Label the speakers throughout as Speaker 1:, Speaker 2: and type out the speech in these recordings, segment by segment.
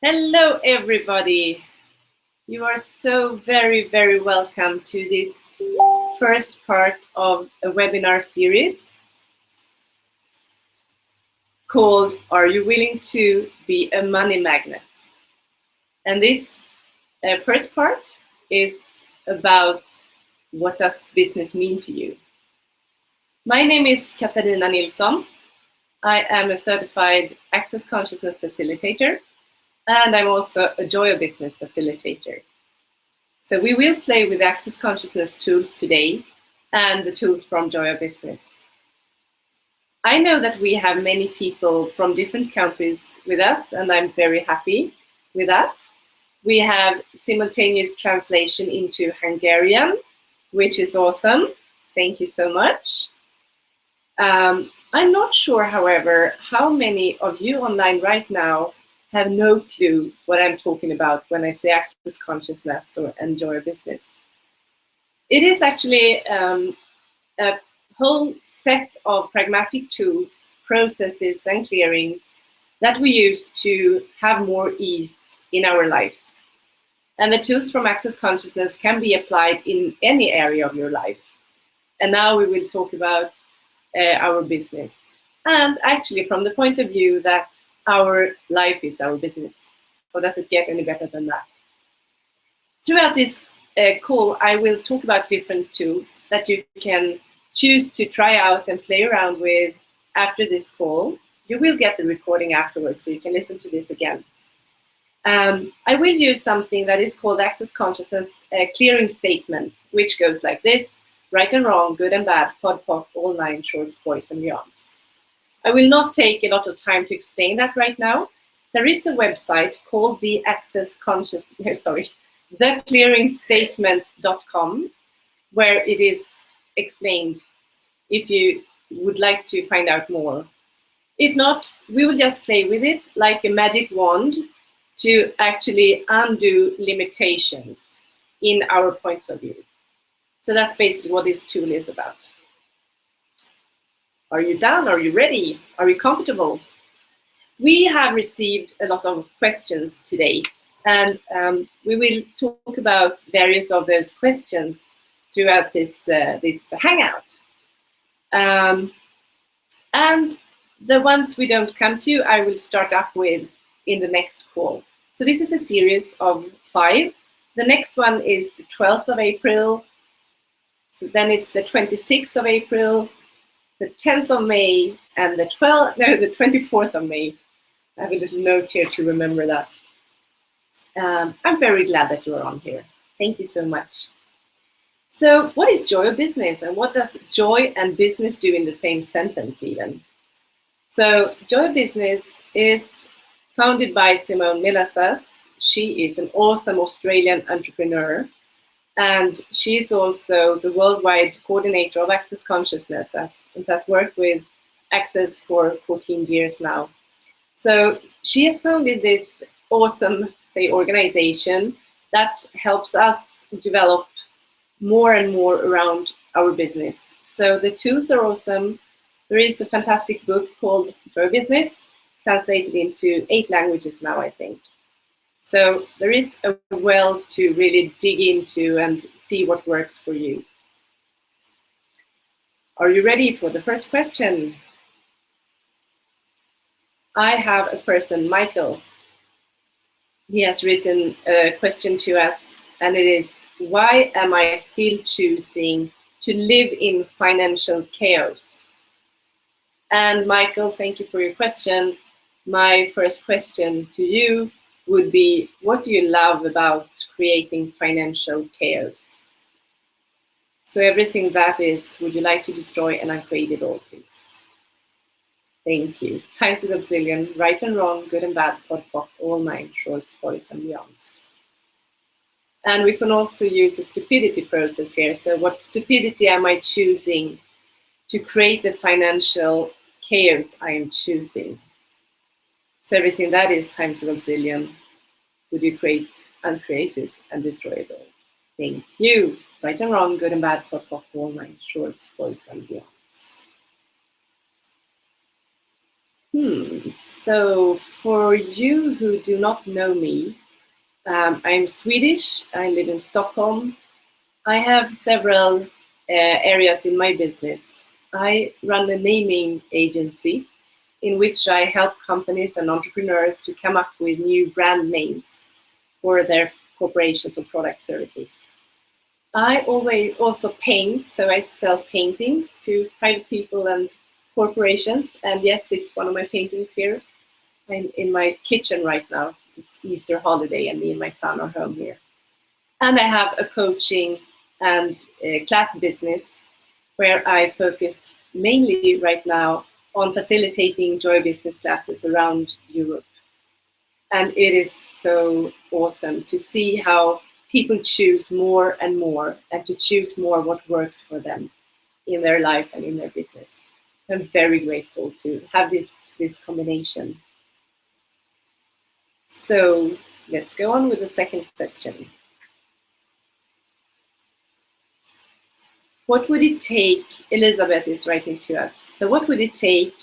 Speaker 1: Hello, everybody. You are so very, very welcome to this first part of a webinar series called Are You Willing to Be a Money Magnet? And this first part is about what does business mean to you? My name is Katarina Nilsson. I am a certified Access Consciousness Facilitator, and I'm also a Joy of Business Facilitator. So we will play with Access Consciousness tools today and the tools from Joy of Business. I know that we have many people from different countries with us, and I'm very happy with that. We have simultaneous translation into Hungarian, which is awesome. Thank you so much. I'm not sure, however, how many of you online right now have no clue what I'm talking about when I say Access Consciousness or Joy of Business. It is actually a whole set of pragmatic tools, processes, and clearings that we use to have more ease in our lives. And the tools from Access Consciousness can be applied in any area of your life. And now we will talk about our business. And actually from the point of view that our life is our business. Or does it get any better than that? Throughout this call, I will talk about different tools that you can choose to try out and play around with after this call. You will get the recording afterwards, so you can listen to this again. I will use something that is called Access Consciousness clearing statement, which goes like this: right and wrong, good and bad, pod, POC, all nine, shorts, boys, and beyonds. I will not take a lot of time to explain that right now. There is a website called the theclearingstatement.com, where it is explained if you would like to find out more. If not, we will just play with it like a magic wand to actually undo limitations in our points of view. So that's basically what this tool is about. Are you done? Are you ready? Are you comfortable? We have received a lot of questions today, and we will talk about various of those questions throughout this hangout. And the ones we don't come to, I will start up with in the next call. So this is a series of 5. The next one is the 12th of April. Then it's the 26th of April, the 10th of May, and the 24th of May. I have a little note here to remember that. I'm very glad that you're on here. Thank you so much. So what is Joy of Business, and what does joy and business do in the same sentence even? So Joy of Business is founded by Simone Milasas. She is an awesome Australian entrepreneur, and she is also the worldwide coordinator of Access Consciousness and has worked with Access for 14 years now. So she has founded this awesome, organization that helps us develop more and more around our business. So the tools are awesome. There is a fantastic book called Joy of Business, translated into 8 languages now, I think. So there is a well to really dig into and see what works for you. Are you ready for the first question? I have a person, Michael. He has written a question to us, and it is, why am I still choosing to live in financial chaos? And Michael, thank you for your question. My first question to you would be, what do you love about creating financial chaos? So everything that is, would you like to destroy and uncreate it all, please? Thank you. Times a gazillion, right and wrong, good and bad, pod, POC, all nine, shorts, boys, and beyonds. And we can also use a stupidity process here. So what stupidity am I choosing to create the financial chaos I am choosing? So everything that is times a gazillion would you create uncreated and destroyable. Thank you. Right and wrong, good and bad, pop, all nine shorts, boys and beyonds. So for you who do not know me, I'm Swedish, I live in Stockholm. I have several areas in my business. I run a naming agency in which I help companies and entrepreneurs to come up with new brand names for their corporations or product services. I always also paint, so I sell paintings to private people and corporations. And yes, it's one of my paintings here. I'm in my kitchen right now. It's Easter holiday and me and my son are home here. And I have a coaching and class business where I focus mainly right now on facilitating joy business classes around Europe. And it is so awesome to see how people choose more and more and to choose more what works for them in their life and in their business. I'm very grateful to have this combination. So let's go on with the second question. What would it take, Elizabeth is writing to us, so what would it take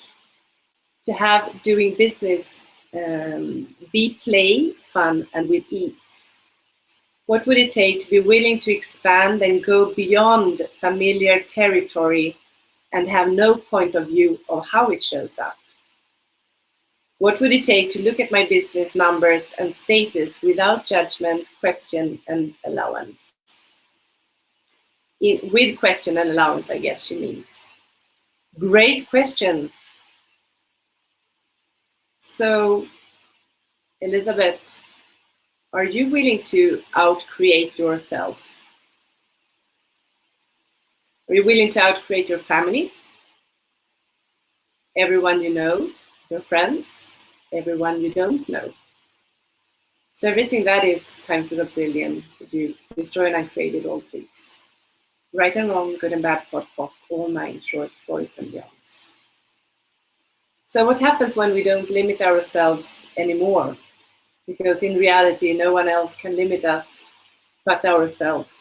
Speaker 1: to have doing business be play, fun, and with ease? What would it take to be willing to expand and go beyond familiar territory and have no point of view of how it shows up? What would it take to look at my business numbers and status without judgment, question, and allowance? With question and allowance, I guess she means. Great questions. So, Elizabeth, are you willing to outcreate yourself? Are you willing to outcreate your family? Everyone you know, your friends, everyone you don't know. So everything that is times a gazillion, would you destroy and uncreate it all, please? Right and wrong, good and bad, pop, all nine shorts, boys and beyonds. So what happens when we don't limit ourselves anymore? Because in reality, no one else can limit us but ourselves.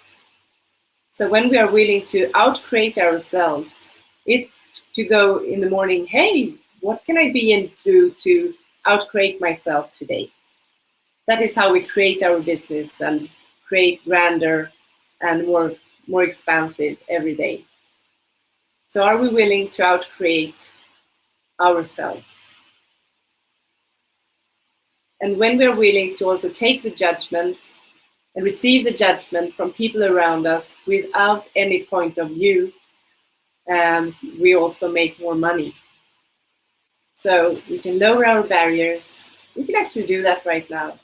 Speaker 1: So when we are willing to outcreate ourselves, it's to go in the morning, hey, what can I be into to outcreate myself today? That is how we create our business and create grander and more expansive every day. So are we willing to outcreate ourselves? And when we're willing to also take the judgment and receive the judgment from people around us without any point of view, we also make more money. So we can lower our barriers. We can actually do that right now.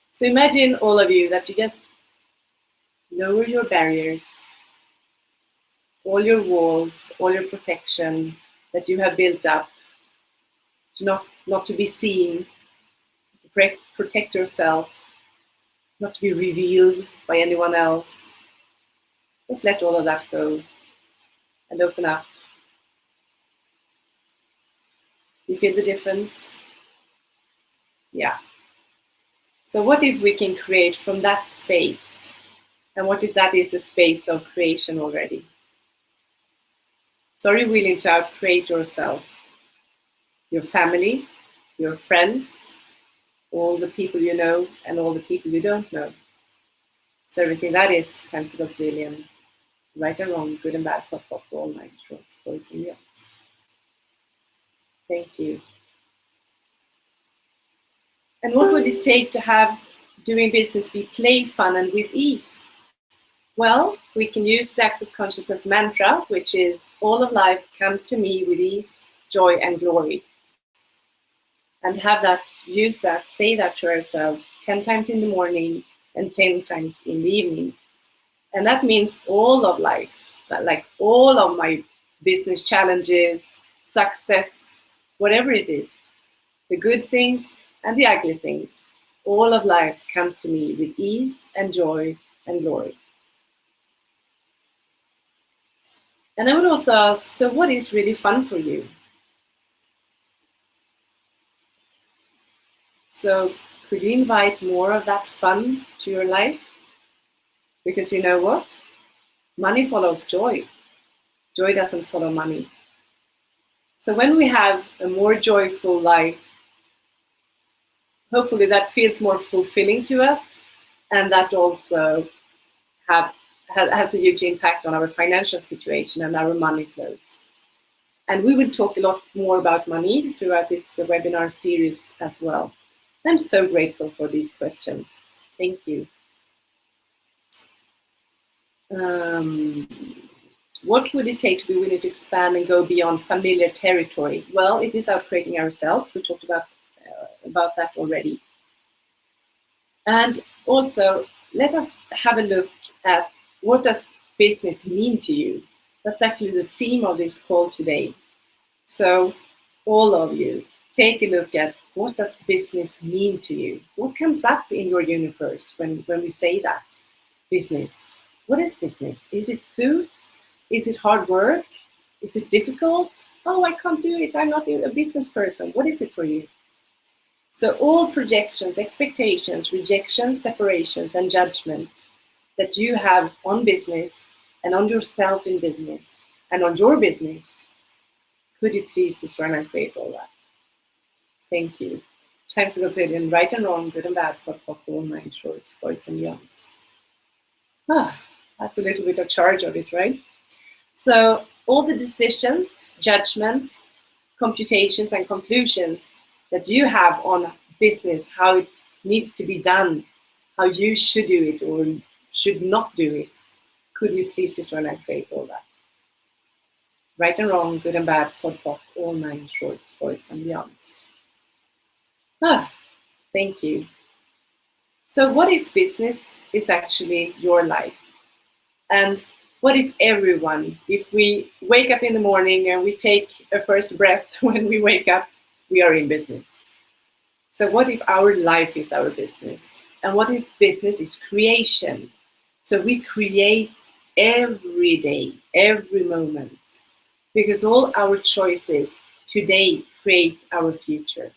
Speaker 1: So imagine all of you that you just lower your barriers, all your walls, all your protection that you have built up, not to be seen, to protect yourself, not to be revealed by anyone else. Just let all of that go and open up. You feel the difference? Yeah. So what if we can create from that space? And what if that is a space of creation already? So are you willing to outcreate yourself, your family, your friends, all the people you know, and all the people you don't know? So everything that is times a gazillion, right and wrong, good and bad, pop, all nine shorts, boys and beyonds. Thank you. And what would it take to have doing business be play, fun, and with ease? Well, we can use the Access Consciousness mantra, which is all of life comes to me with ease, joy, and glory. And have that, use that, say that to ourselves 10 times in the morning and 10 times in the evening. And that means all of life, like all of my business challenges, success, whatever it is, the good things and the ugly things, all of life comes to me with ease and joy and glory. And I would also ask, so what is really fun for you? So could you invite more of that fun to your life? Because you know what? Money follows joy. Joy doesn't follow money. So when we have a more joyful life, hopefully that feels more fulfilling to us, and that also has a huge impact on our financial situation and our money flows. And we will talk a lot more about money throughout this webinar series as well. I'm so grateful for these questions. Thank you. What would it take to be willing to expand and go beyond familiar territory? Well, it is outcreating ourselves. We talked about that already. And also, let us have a look at what does business mean to you? That's actually the theme of this call today. So all of you, take a look at what does business mean to you? What comes up in your universe when we say that? Business. What is business? Is it suits? Is it hard work? Is it difficult? Oh, I can't do it. I'm not a business person. What is it for you? So all projections, expectations, rejections, separations, and judgment that you have on business and on yourself in business and on your business, could you please destroy and uncreate all that? Thank you. Time to consider in right and wrong, good and bad, POC all, 9 shorts, boys and youngs. That's a little bit of charge of it, right? So all the decisions, judgments, computations, and conclusions that you have on business, how it needs to be done, how you should do it or should not do it, could you please destroy and create all that? Right and wrong, good and bad, POC all, 9 shorts, boys and beyonds. Thank you. So what if business is actually your life? And what if everyone, if we wake up in the morning and we take a first breath when we wake up, we are in business? So what if our life is our business? And what if business is creation? So we create every day, every moment, because all our choices today create our future.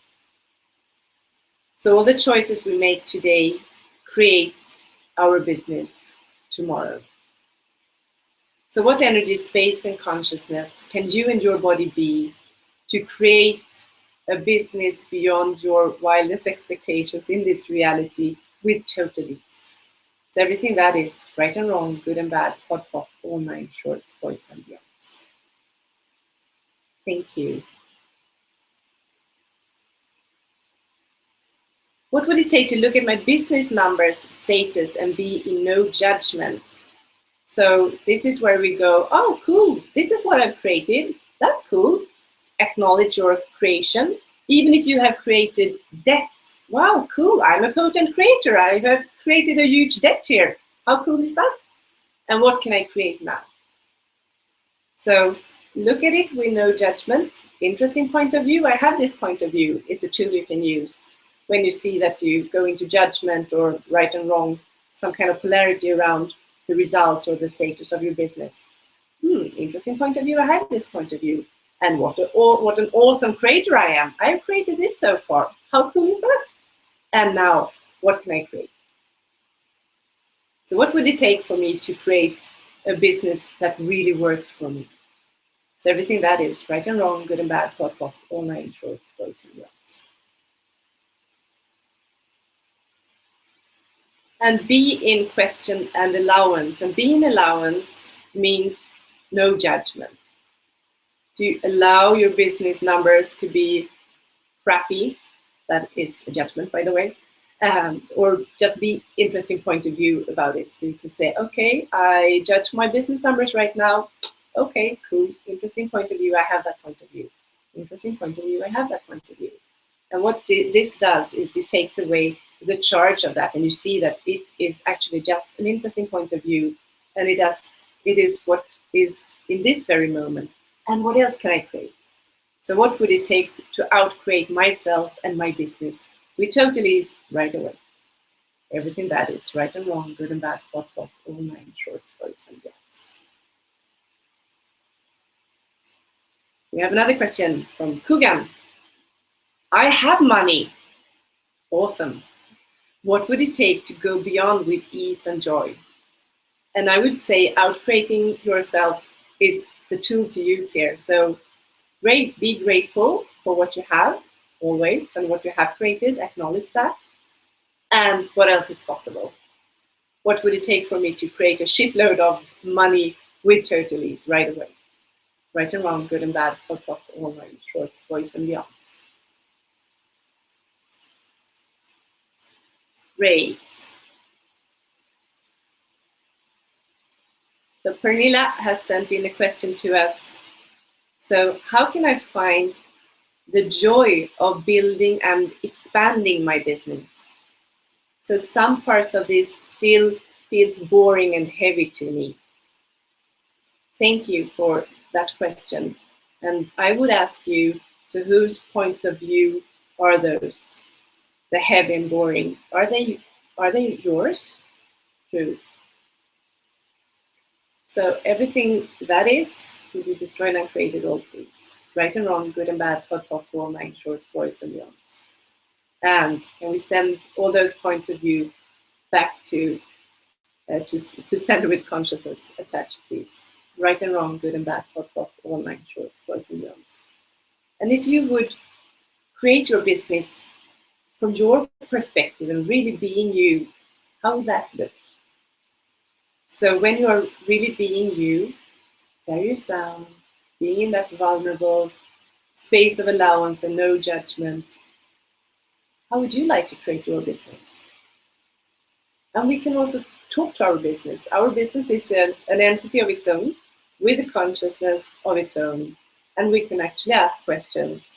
Speaker 1: So all the choices we make today create our business tomorrow. So what energy, space, and consciousness can you and your body be to create a business beyond your wildest expectations in this reality with total ease? So everything that is right and wrong, good and bad, POC all, 9 shorts, boys and beyonds. Thank you. What would it take to look at my business numbers, status, and be in no judgment? So this is where we go, oh, cool, this is what I've created. That's cool. Acknowledge your creation. Even if you have created debt. Wow, cool, I'm a potent creator. I have created a huge debt here. How cool is that? And what can I create now? So look at it with no judgment. Interesting point of view. I have this point of view. It's a tool you can use when you see that you go into judgment or right and wrong, some kind of polarity around the results or the status of your business. Interesting point of view. I have this point of view. And what an awesome creator I am. I've created this so far. How cool is that? And now, what can I create? So what would it take for me to create a business that really works for me? So everything that is right and wrong, good and bad, POC all, 9 shorts, boys and girls. And be in question and allowance. And be in allowance means no judgment. To allow your business numbers to be crappy, that is a judgment, by the way, or just be interesting point of view about it. So you can say, okay, I judge my business numbers right now. Okay, cool, interesting point of view, I have that point of view. Interesting point of view, I have that point of view. And what this does is it takes away the charge of that, and you see that it is actually just an interesting point of view, and it is what is in this very moment. And what else can I create? So what would it take to outcreate myself and my business with total ease right away? Everything that is right and wrong, good and bad, pop, all nine shorts, boys and girls. We have another question from Kugan. I have money. Awesome. What would it take to go beyond with ease and joy? And I would say outcreating yourself is the tool to use here. So be grateful for what you have always and what you have created, acknowledge that. And what else is possible? What would it take for me to create a shitload of money with total ease right away? Right and wrong, good and bad, pop, all nine shorts, boys and beyond. Great. So Pernilla has sent in a question to us. So how can I find the joy of building and expanding my business? So some parts of this still feels boring and heavy to me. Thank you for that question. And I would ask you, so whose points of view are those? The heavy and boring, are they yours? True. So everything that is, will be destroyed and created all, please. Right and wrong, good and bad, hot, all nine shorts, boys and beyonds. And can we send all those points of view back to center with consciousness attached, please. Right and wrong, good and bad, hot, all nine shorts, boys and beyonds. And if you would create your business from your perspective and really being you, how would that look? So when you are really being you, values down, being in that vulnerable space of allowance and no judgment, how would you like to create your business? And we can also talk to our business. Our business is an entity of its own, with a consciousness of its own, and we can actually ask questions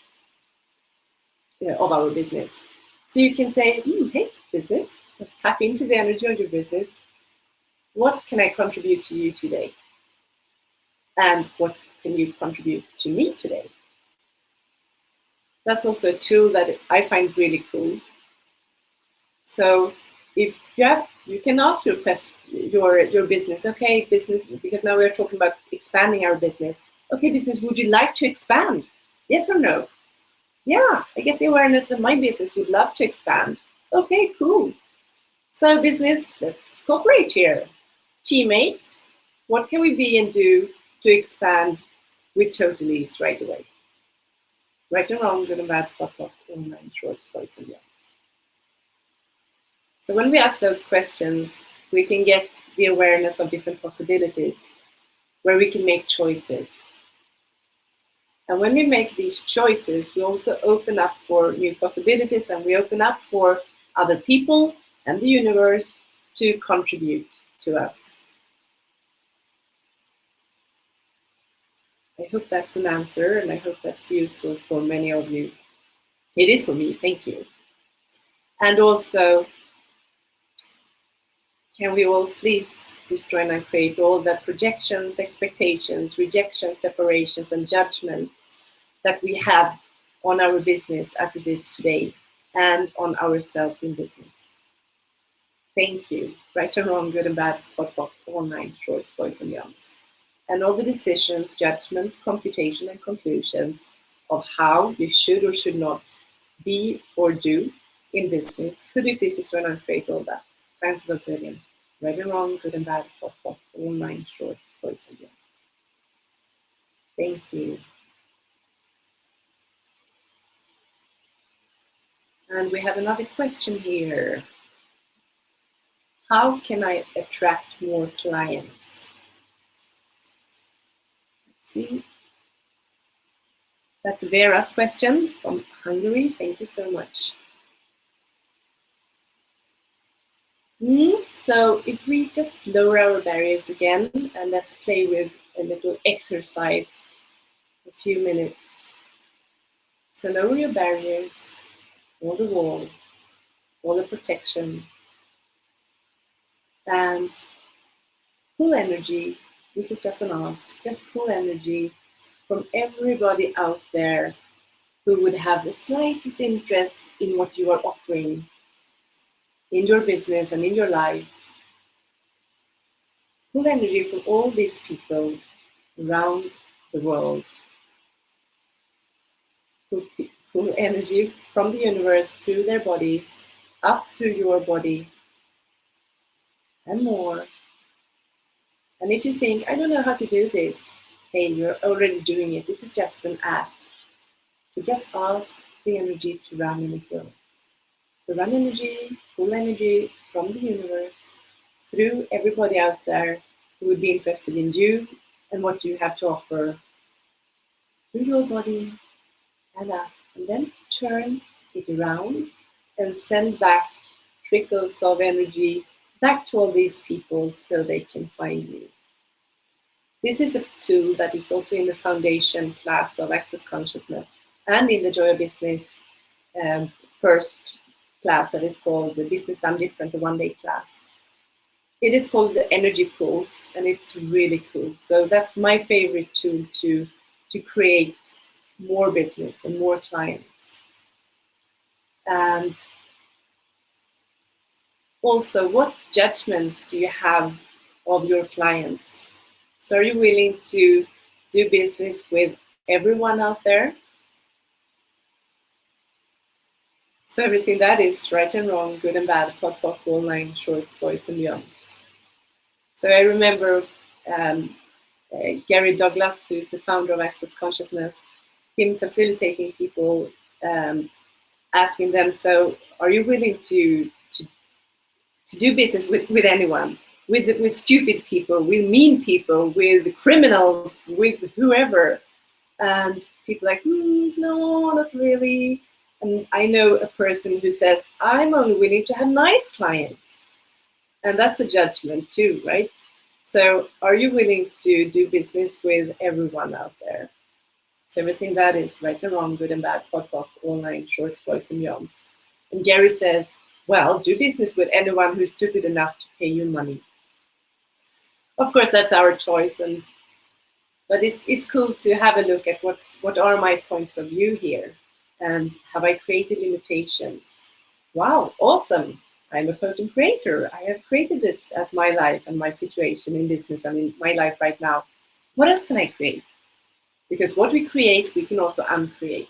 Speaker 1: of our business. So you can say, hey, business, let's tap into the energy of your business. What can I contribute to you today? And what can you contribute to me today? That's also a tool that I find really cool. So if you can ask your business, okay, business, because now we're talking about expanding our business. Okay, business, would you like to expand? Yes or no? Yeah, I get the awareness that my business would love to expand. Okay, cool. So business, let's cooperate here. Teammates, what can we be and do to expand with total ease right away? Right and wrong, good and bad, pop, all nine shorts, boys and beyonds. So when we ask those questions, we can get the awareness of different possibilities where we can make choices. And when we make these choices, we also open up for new possibilities and we open up for other people and the universe to contribute to us. I hope that's an answer and I hope that's useful for many of you. It is for me, thank you. And also, can we all please destroy and create all the projections, expectations, rejections, separations, and judgments that we have on our business as it is today and on ourselves in business. Thank you. Right and wrong, good and bad, pop, all nine shorts, boys and beyonds. And all the decisions, judgments, computation, and conclusions of how you should or should not be or do in business. Could we please destroy and create all that? Times a bazillion. Right and wrong, good and bad, pop, all nine shorts, boys and beyonds. Thank you. And we have another question here. How can I attract more clients? Let's see. That's Vera's question from Hungary. Thank you so much. So if we just lower our barriers again, and let's play with a little exercise, a few minutes. So lower your barriers, all the walls, all the protections, and pull energy. This is just an ask. Just pull energy from everybody out there who would have the slightest interest in what you are offering, in your business and in your life. Pull energy from all these people around the world. Pull energy from the universe through their bodies, up through your body, and more. And if you think, I don't know how to do this, hey, you're already doing it. This is just an ask. So just ask the energy to run in a flow. So run energy, pull energy from the universe through everybody out there who would be interested in you and what you have to offer through your body and up. And then turn it around and send back trickles of energy back to all these people so they can find you. This is a tool that is also in the foundation class of Access Consciousness and in the Joy of Business first class that is called the Business Done Different, the one-day class. It is called the Energy Pools, and it's really cool. So that's my favorite tool to create more business and more clients. And also, what judgments do you have of your clients? So are you willing to do business with everyone out there? So everything that is right and wrong, good and bad, POC All, 9 shorts, boys and beyonds. So I remember Gary Douglas, who's the founder of Access Consciousness, him facilitating people, asking them, so are you willing to do business with anyone? With stupid people, with mean people, with criminals, with whoever? And people are like, no, not really. And I know a person who says, I'm only willing to have nice clients. And that's a judgment too, right? So are you willing to do business with everyone out there? So everything that is right and wrong, good and bad, POC All, 9 shorts, boys and beyonds. And Gary says, well, do business with anyone who's stupid enough to pay you money. Of course, that's our choice, but it's cool to have a look at what are my points of view here, and have I created limitations? Wow, awesome! I'm a potent creator. I have created this as my life and my situation in business and in my life right now. What else can I create? Because what we create, we can also uncreate.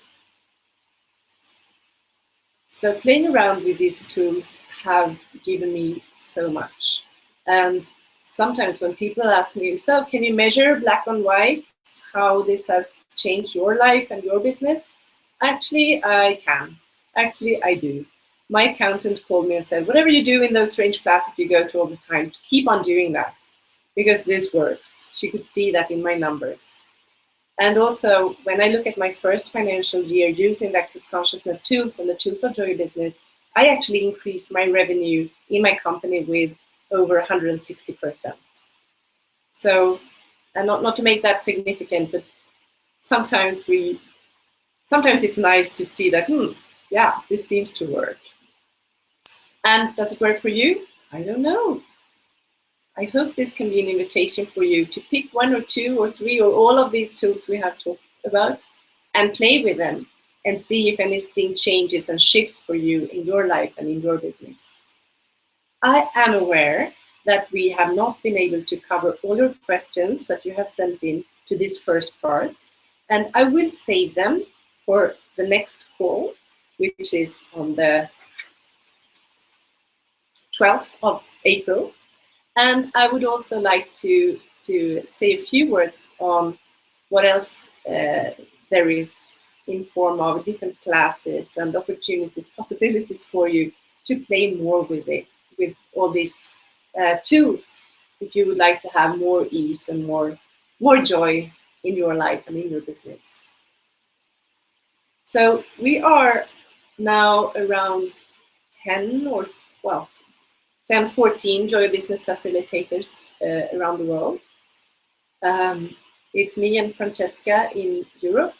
Speaker 1: So playing around with these tools have given me so much. And sometimes when people ask me, so can you measure black and white how this has changed your life and your business? Actually, I can. Actually, I do. My accountant called me and said, whatever you do in those strange classes you go to all the time, keep on doing that, because this works. She could see that in my numbers. And also, when I look at my first financial year using the Access Consciousness tools and the tools of Joy Business, I actually increased my revenue in my company with over 160%. So, and not to make that significant, but sometimes it's nice to see that, yeah, this seems to work. And does it work for you? I don't know. I hope this can be an invitation for you to pick 1 or 2 or 3 or all of these tools we have talked about and play with them and see if anything changes and shifts for you in your life and in your business. I am aware that we have not been able to cover all your questions that you have sent in to this first part, and I will save them for the next call, which is on the 12th of April. And I would also like to say a few words on what else there is in form of different classes and opportunities, possibilities for you to play more with it, with all these tools, if you would like to have more ease and more joy in your life and in your business. So we are now around 10 or 14 Joy Business facilitators around the world. It's me and Francesca in Europe,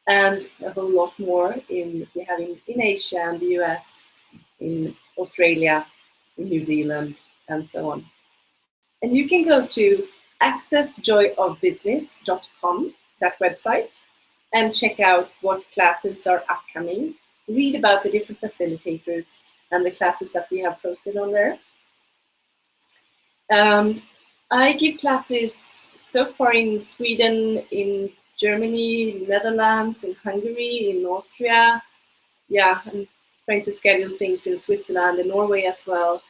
Speaker 1: and a whole lot more we have in Asia and the US, in Australia, in New Zealand, and so on. And you can go to accessjoyofbusiness.com, that website, and check out what classes are upcoming, read about the different facilitators, and the classes that we have posted on there. I give classes so far in Sweden, in Germany, Netherlands, in Hungary, in Austria. Yeah, I'm trying to schedule things in Switzerland and Norway as well.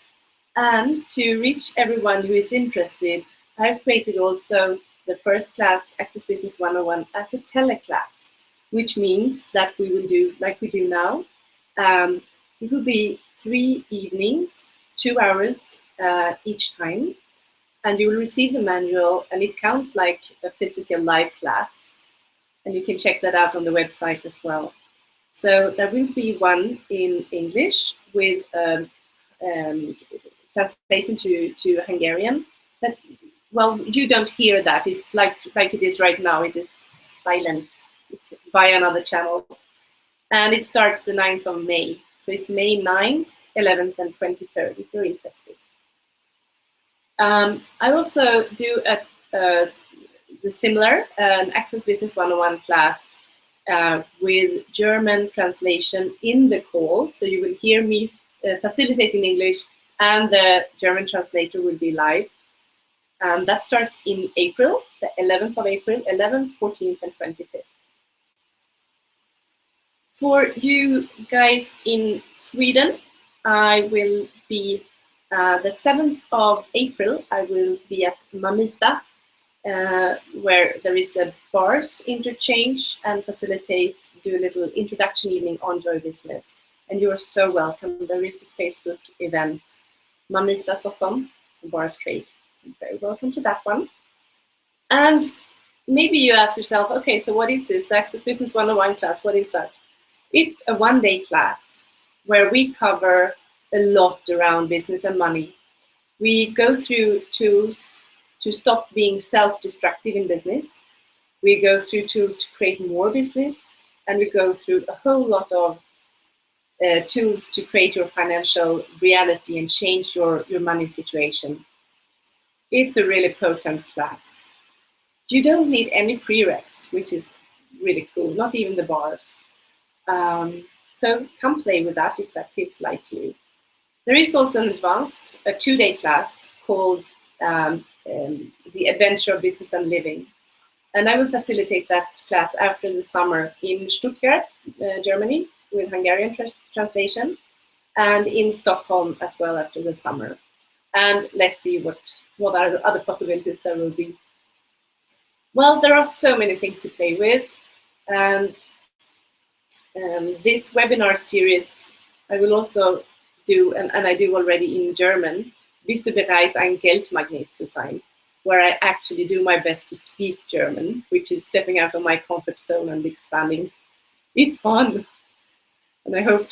Speaker 1: And to reach everyone who is interested, I've created also the first class, Access Business 101, as a teleclass, which means that we will do like we do now. It will be 3 evenings, 2 hours each time, and you will receive the manual, and it counts like a physical live class. And you can check that out on the website as well. So there will be one in English with translation to Hungarian. But, well, you don't hear that. It's like it is right now. It is silent. It's via another channel. And it starts the 9th of May. So it's May 9th, 11th, and 23rd, if you're interested. I also do the similar Access Business 101 class with German translation in the call. So you will hear me facilitate in English, and the German translator will be live. That starts in April, the 11th of April, 11th, 14th, and 25th. For you guys in Sweden, I will be the 7th of April, I will be at Mamita, where there is a bars interchange and facilitate, do a little introduction evening on Joy Business. And you are so welcome. There is a Facebook event, Mamita Stockholm, bars trade. You're very welcome to that one. And maybe you ask yourself, okay, so what is this? The Access Business 101 class, what is that? It's a one-day class where we cover a lot around business and money. We go through tools to stop being self-destructive in business. We go through tools to create more business, and we go through a whole lot of tools to create your financial reality and change your money situation. It's a really potent class. You don't need any prereqs, which is really cool, not even the bars. So come play with that if that feels like you. There is also an advanced, a 2-day class called The Adventure of Business and Living. And I will facilitate that class after the summer in Stuttgart, Germany, with Hungarian translation, and in Stockholm as well after the summer. And let's see what other possibilities there will be. Well, there are so many things to play with. And this webinar series, I will also do, and I do already in German, Bist du bereit, ein Geldmagnet zu sein, where I actually do my best to speak German, which is stepping out of my comfort zone and expanding. It's fun. And I hope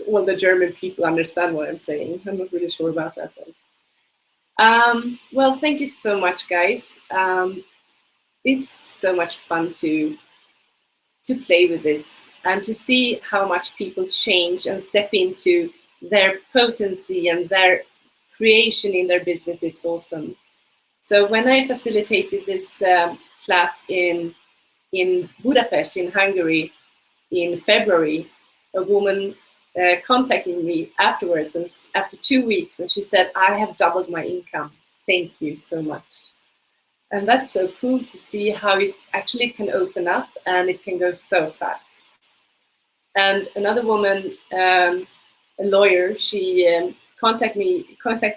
Speaker 1: all the German people understand what I'm saying. I'm not really sure about that though. Well, thank you so much, guys. It's so much fun to play with this and to see how much people change and step into their potency and their creation in their business. It's awesome. So when I facilitated this class in Budapest, in Hungary, in February, a woman contacted me afterwards, and after 2 weeks, and she said, I have doubled my income. Thank you so much. And that's so cool to see how it actually can open up, and it can go so fast. And another woman, a lawyer, she contacted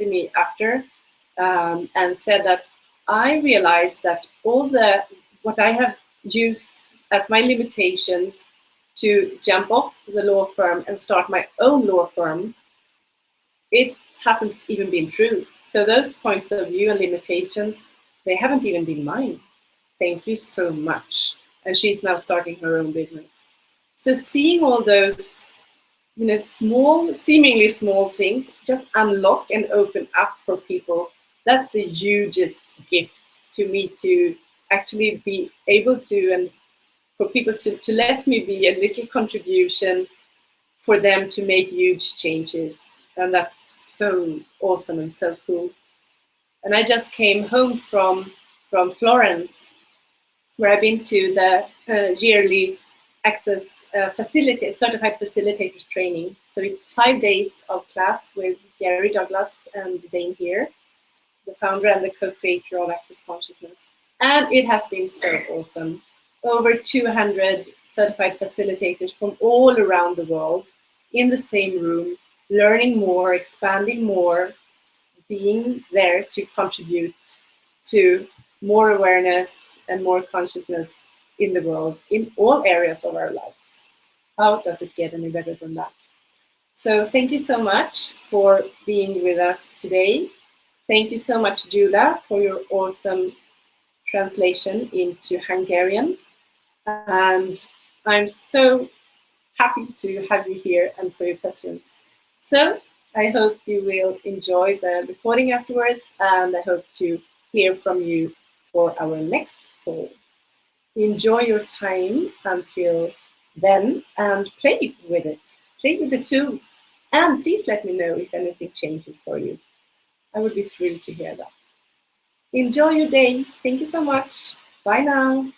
Speaker 1: me after and said that I realized that what I have used as my limitations to jump off the law firm and start my own law firm, it hasn't even been true. So those points of view and limitations, they haven't even been mine. Thank you so much. And she's now starting her own business. So seeing all those, small, seemingly small things just unlock and open up for people, that's the hugest gift to me, to actually be able to, and for people to let me be a little contribution for them to make huge changes. And that's so awesome and so cool. And I just came home from Florence, where I've been to the yearly access certified facilitators training. So it's 5 days of class with Gary Douglas and Dane here, the founder and the co-creator of Access Consciousness. And it has been so awesome. Over 200 certified facilitators from all around the world in the same room, learning more, expanding more, being there to contribute to more awareness and more consciousness in the world, in all areas of our lives. How does it get any better than that? So thank you so much for being with us today. Thank you so much, Judah, for your awesome translation into Hungarian. And I'm so happy to have you here and for your questions. So I hope you will enjoy the recording afterwards, and I hope to hear from you for our next call. Enjoy your time until then and play with it. Play with the tools. And please let me know if anything changes for you. I would be thrilled to hear that. Enjoy your day. Thank you so much. Bye now.